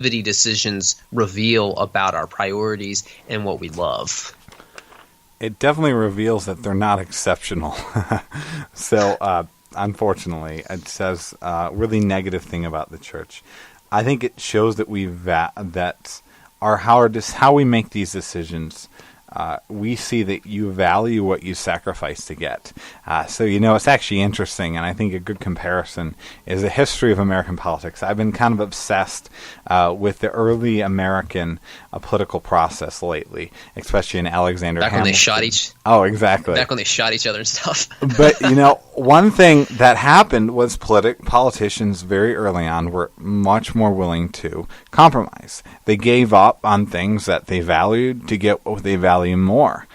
decisions reveal about our priorities and what we love? It definitely reveals that they're not exceptional. So, unfortunately, it says a really negative thing about the church. I think it shows that that how we make these decisions. We see that you value what you sacrifice to get. So, it's actually interesting, and I think a good comparison is the history of American politics. I've been kind of obsessed with the early American political process lately, especially in Alexander Back Hamilton. when they shot each. Oh, exactly. Back when they shot each other and stuff. But, one thing that happened was politicians very early on were much more willing to compromise. They gave up on things that they valued to get what they value more.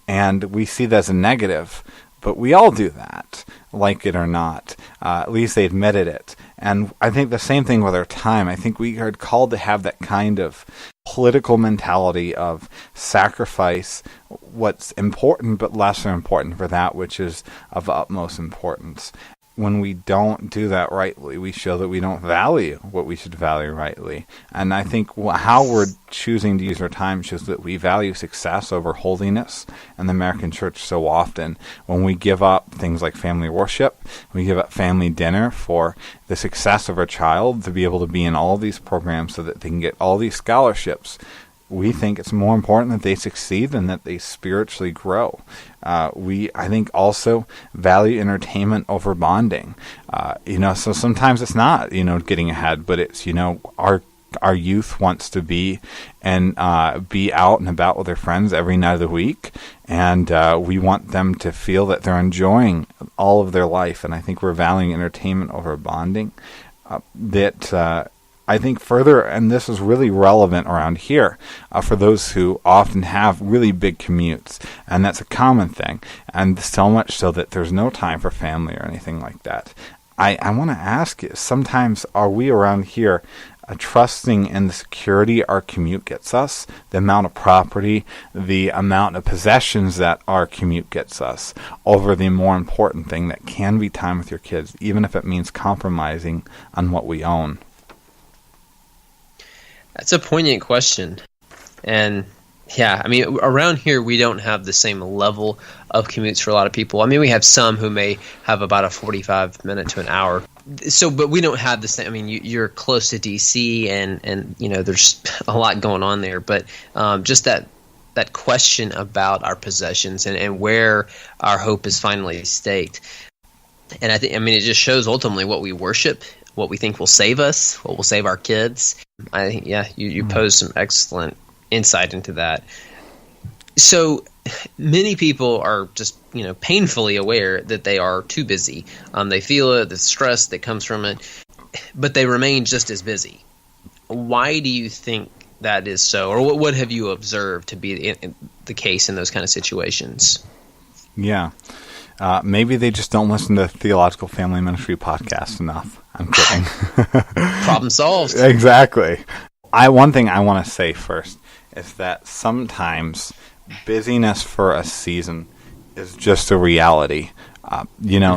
And we see that as a negative. But we all do that, like it or not. At least they admitted it. And I think the same thing with our time. I think we are called to have that kind of political mentality of sacrifice what's important but lesser important for that which is of utmost importance. When we don't do that rightly, we show that we don't value what we should value rightly. And I think how we're choosing to use our time shows that we value success over holiness in the American church so often. When we give up things like family worship, we give up family dinner for the success of our child to be able to be in all these programs so that they can get all these scholarships. We think it's more important that they succeed than that they spiritually grow. I think, also value entertainment over bonding. So sometimes it's not, getting ahead, but it's, our youth wants to be out and about with their friends every night of the week, and we want them to feel that they're enjoying all of their life. And I think we're valuing entertainment over bonding. I think further, and this is really relevant around here, for those who often have really big commutes, and that's a common thing, and so much so that there's no time for family or anything like that. I want to ask you, sometimes are we around here trusting in the security our commute gets us, the amount of property, the amount of possessions that our commute gets us, over the more important thing that can be time with your kids, even if it means compromising on what we own? That's a poignant question. And yeah, around here we don't have the same level of commutes for a lot of people. We have some who may have about a 45 minute to an hour. So, but we don't have the same. You're close to DC, and there's a lot going on there. But just that question about our possessions and where our hope is finally staked. And I think, it just shows ultimately what we worship, what we think will save us, what will save our kids. I think, you posed some excellent insight into that. So many people are just, painfully aware that they are too busy. They feel it, the stress that comes from it, but they remain just as busy. Why do you think that is so? Or what have you observed to be the case in those kind of situations? Yeah. Maybe they just don't listen to Theological Family Ministry podcasts enough. I'm kidding. Problem solved. Exactly. One thing I want to say first is that sometimes busyness for a season is just a reality.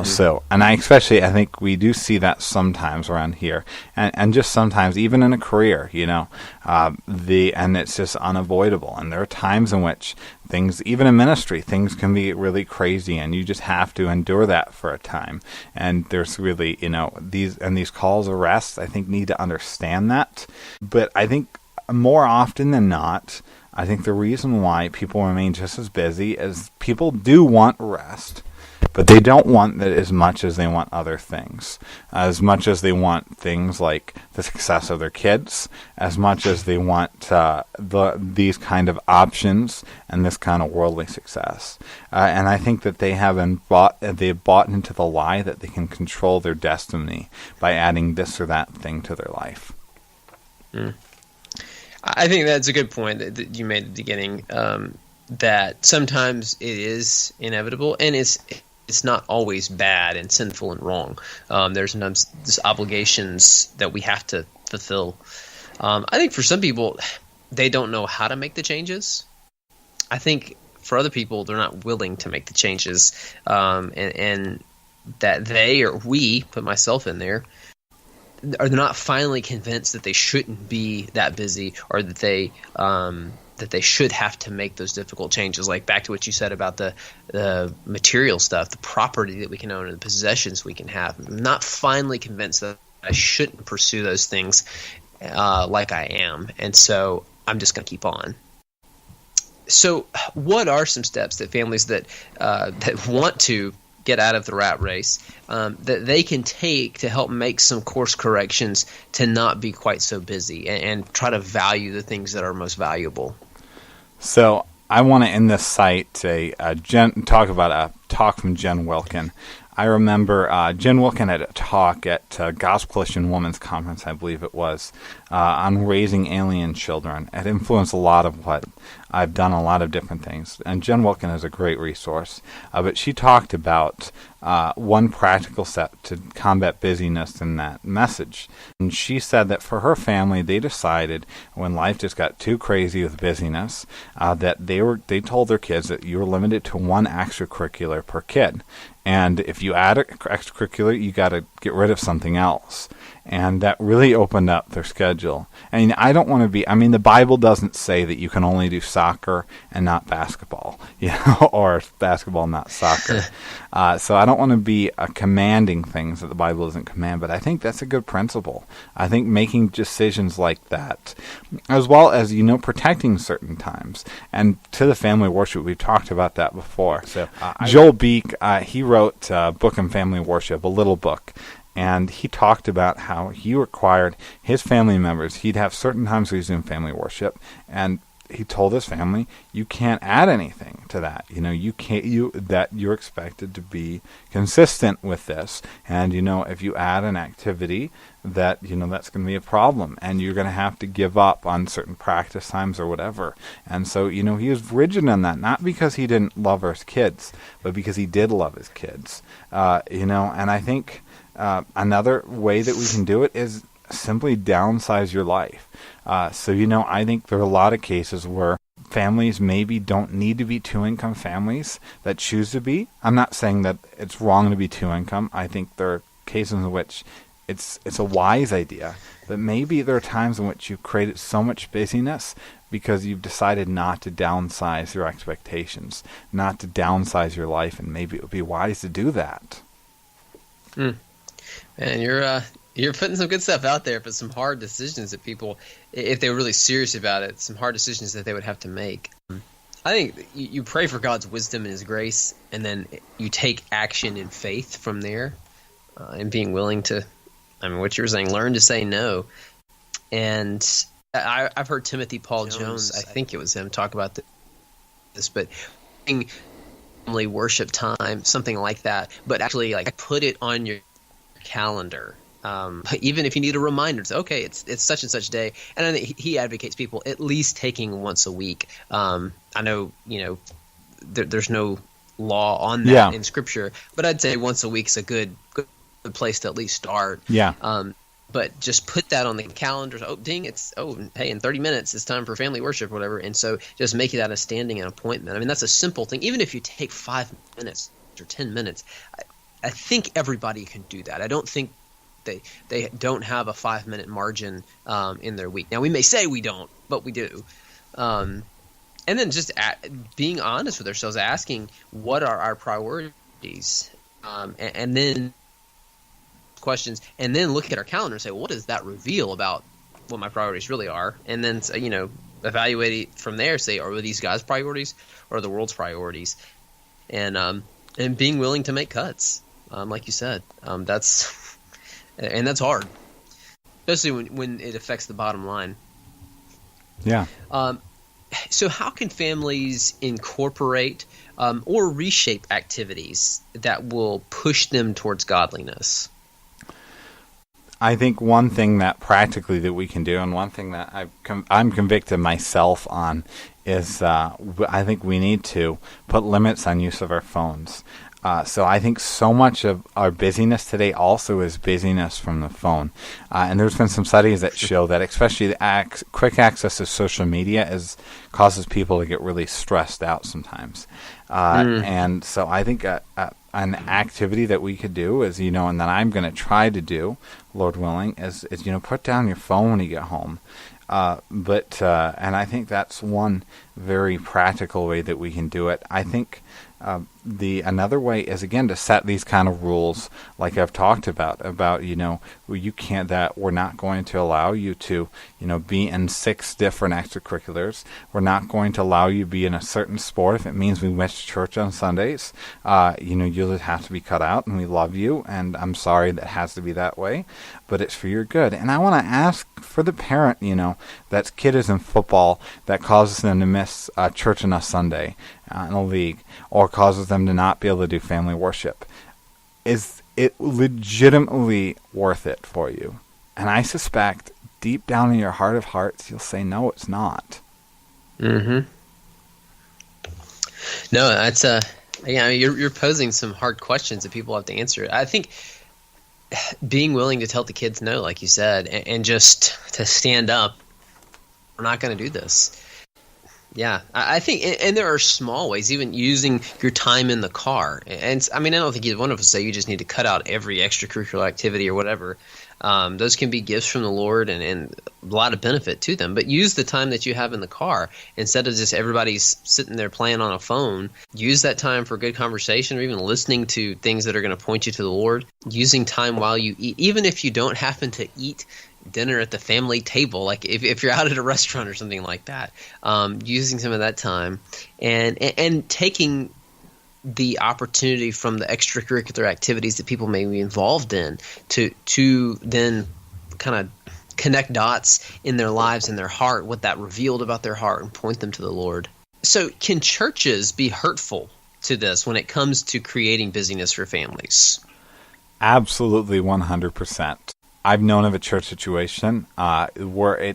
So, and I think we do see that sometimes around here, and just sometimes even in a career, and it's just unavoidable. And there are times in which things, even in ministry, things can be really crazy, and you just have to endure that for a time. And there's really, these calls of rest, I think, need to understand that. But I think more often than not, I think the reason why people remain just as busy is people do want rest, but they don't want that as much as they want other things. As much as they want things like the success of their kids, as much as they want these kind of options and this kind of worldly success. And I think that they've bought into the lie that they can control their destiny by adding this or that thing to their life. I think that's a good point that you made at the beginning, that sometimes it is inevitable, and it's not always bad and sinful and wrong. There's sometimes these obligations that we have to fulfill. I think for some people, they don't know how to make the changes. I think for other people, they're not willing to make the changes, and that they, or we, put myself in there, or they're not finally convinced that they shouldn't be that busy, or that they should have to make those difficult changes. Like back to what you said about the material stuff, the property that we can own and the possessions we can have. I'm not finally convinced that I shouldn't pursue those things like I am, and so I'm just going to keep on. So what are some steps that families that want to get out of the rat race that they can take to help make some course corrections to not be quite so busy and try to value the things that are most valuable? So I want to end this site talk about a talk from Jen Wilkin. I remember Jen Wilkin had a talk at Gospel Christian Women's Conference, I believe it was, on raising alien children. It influenced a lot of what I've done, a lot of different things. And Jen Wilkin is a great resource. But she talked about one practical step to combat busyness in that message. And she said that for her family, they decided when life just got too crazy with busyness, that they told their kids that you were limited to one extracurricular per kid. And if you add an extracurricular, you got to get rid of something else. And that really opened up their schedule. And I don't want to be, the Bible doesn't say that you can only do soccer and not basketball, or basketball, not soccer. So I don't want to be commanding things that the Bible doesn't command, but I think that's a good principle. I think making decisions like that, as well as, protecting certain times. And to the family worship, we've talked about that before. So Joel Beek, he wrote Book and Family Worship, a little book. And he talked about how he required his family members, he'd have certain times where he's doing family worship, and he told his family, you can't add anything to that. That you're expected to be consistent with this. And, if you add an activity, that, that's going to be a problem. And you're going to have to give up on certain practice times or whatever. And so, he was rigid on that, not because he didn't love his kids, but because he did love his kids. And I think another way that we can do it is simply downsize your life. So, I think there are a lot of cases where families maybe don't need to be two-income families that choose to be. I'm not saying that it's wrong to be two-income. I think there are cases in which it's a wise idea. But maybe there are times in which you've created so much busyness because you've decided not to downsize your expectations, not to downsize your life, and maybe it would be wise to do that. Man, you're putting some good stuff out there, but some hard decisions that people, if they were really serious about it, some hard decisions that they would have to make. I think you pray for God's wisdom and His grace, and then you take action in faith from there, and being willing to, what you were saying, learn to say no. And I've heard Timothy Paul Jones, I think it was him, talk about this, but family worship time, something like that, but actually put it on your calendar. Even if you need a reminder, say, okay, it's such and such day. And I think he advocates people at least taking once a week. I know, there's no law on that in Scripture, but I'd say once a week's a good place to at least start. But just put that on the calendar. Oh, ding! Hey, in 30 minutes it's time for family worship, or whatever. And so just make that a standing appointment. That's a simple thing. Even if you take 5 minutes or 10 minutes, I think everybody can do that. I don't think they don't have a 5-minute margin in their week. Now, we may say we don't, but we do. And then just being honest with ourselves, asking what are our priorities, and then questions, and then look at our calendar and say, well, what does that reveal about what my priorities really are? And then, evaluate it from there. Say, are these guys' priorities or the world's priorities? And being willing to make cuts, like you said, that's hard, especially when it affects the bottom line. So how can families incorporate or reshape activities that will push them towards godliness? I think one thing that practically that we can do, and one thing that I'm convicted myself on, is I think we need to put limits on use of our phones. So I think so much of our busyness today also is busyness from the phone. And there's been some studies that show that especially the quick access to social media causes people to get really stressed out sometimes. And so I think an activity that we could do is, and that I'm going to try to do, Lord willing, is put down your phone when you get home. And I think that's one very practical way that we can do it. I think another way is, again, to set these kind of rules like I've talked about you can't, that we're not going to allow you to be in 6 different extracurriculars. We're not going to allow you to be in a certain sport if it means we miss church on Sundays. You'll just have to be cut out, and we love you, and I'm sorry that has to be that way, but it's for your good. And I want to ask for the parent, that's kid is in football that causes them to miss church on a Sunday in a league, or causes them to not be able to do family worship. Is it legitimately worth it for you? And I suspect deep down in your heart of hearts, you'll say, no, it's not. Mm-hmm. No, that's you're posing some hard questions that people have to answer. I think being willing to tell the kids no, like you said, and just to stand up, we're not going to do this. Yeah, I think, and there are small ways, even using your time in the car. And I mean, I don't think either one of us say you just need to cut out every extracurricular activity or whatever. Those can be gifts from the Lord and a lot of benefit to them. But use the time that you have in the car instead of just everybody's sitting there playing on a phone. Use that time for good conversation, or even listening to things that are going to point you to the Lord. Using time while you eat, even if you don't happen to eat dinner at the family table, like if you're out at a restaurant or something like that, using some of that time and taking the opportunity from the extracurricular activities that people may be involved in to then kind of connect dots in their lives and their heart, what that revealed about their heart, and point them to the Lord. So can churches be hurtful to this when it comes to creating busyness for families? Absolutely, 100%. I've known of a church situation where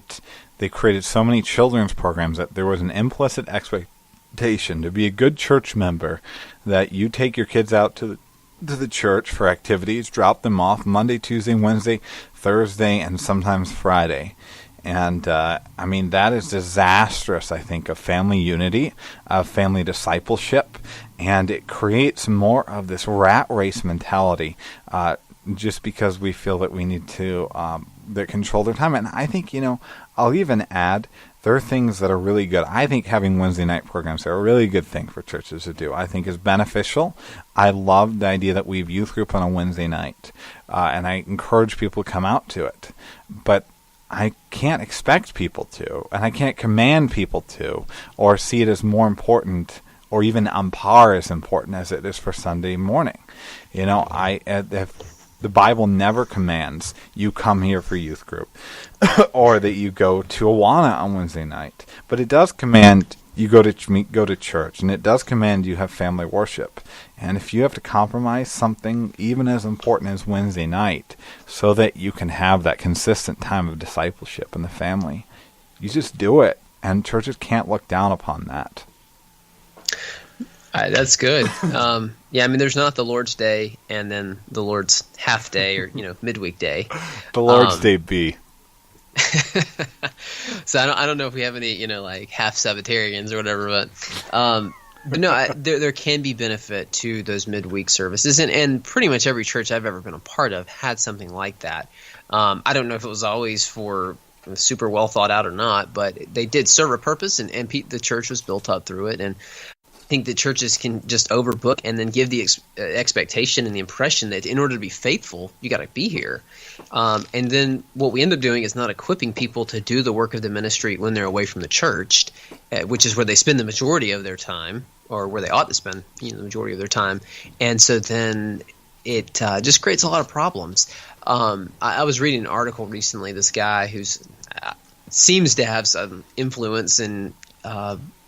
they created so many children's programs that there was an implicit expectation to be a good church member that you take your kids out to the church for activities, drop them off Monday, Tuesday, Wednesday, Thursday, and sometimes Friday. And, that is disastrous, I think, of family unity, of family discipleship, and it creates more of this rat race mentality, just because we feel that we need to control their time. And I think, I'll even add, there are things that are really good. I think having Wednesday night programs are a really good thing for churches to do. I think is beneficial. I love the idea that we have youth group on a Wednesday night, and I encourage people to come out to it. But I can't expect people to, and I can't command people to, or see it as more important, or even on par as important as it is for Sunday morning. The Bible never commands you come here for youth group or that you go to Awana on Wednesday night. But it does command you go to church, and it does command you have family worship. And if you have to compromise something even as important as Wednesday night so that you can have that consistent time of discipleship in the family, you just do it. And churches can't look down upon that. That's good. There's not the Lord's Day and then the Lord's half day or midweek day. The Lord's Day B. So I don't know if we have any half Sabbatarians or whatever, but no, there can be benefit to those midweek services, and pretty much every church I've ever been a part of had something like that. I don't know if it was always for super well thought out or not, but they did serve a purpose, and the church was built up through it. And I think that churches can just overbook and then give the expectation and the impression that in order to be faithful, you got to be here. And then what we end up doing is not equipping people to do the work of the ministry when they're away from the church, which is where they spend the majority of their time, or where they ought to spend the majority of their time. And so then it just creates a lot of problems. I was reading an article recently. This guy who's seems to have some influence in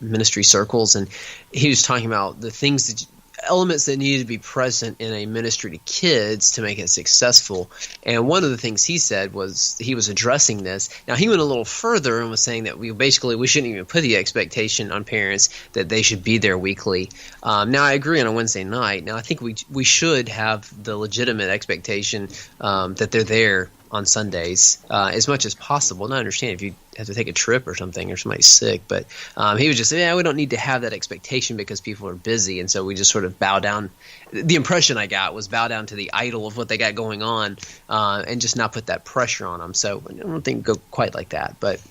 ministry circles, and he was talking about the things that elements that needed to be present in a ministry to kids to make it successful. And one of the things he said was he was addressing this. Now, he went a little further and was saying that we shouldn't even put the expectation on parents that they should be there weekly. Now, I agree on a Wednesday night. Now, I think we should have the legitimate expectation that they're there on Sundays as much as possible. And I understand if you have to take a trip or something or somebody's sick, but he was just saying, we don't need to have that expectation because people are busy, and so we just sort of bow down. The impression I got was bow down to the idol of what they got going on and just not put that pressure on them. So I don't think go quite like that, but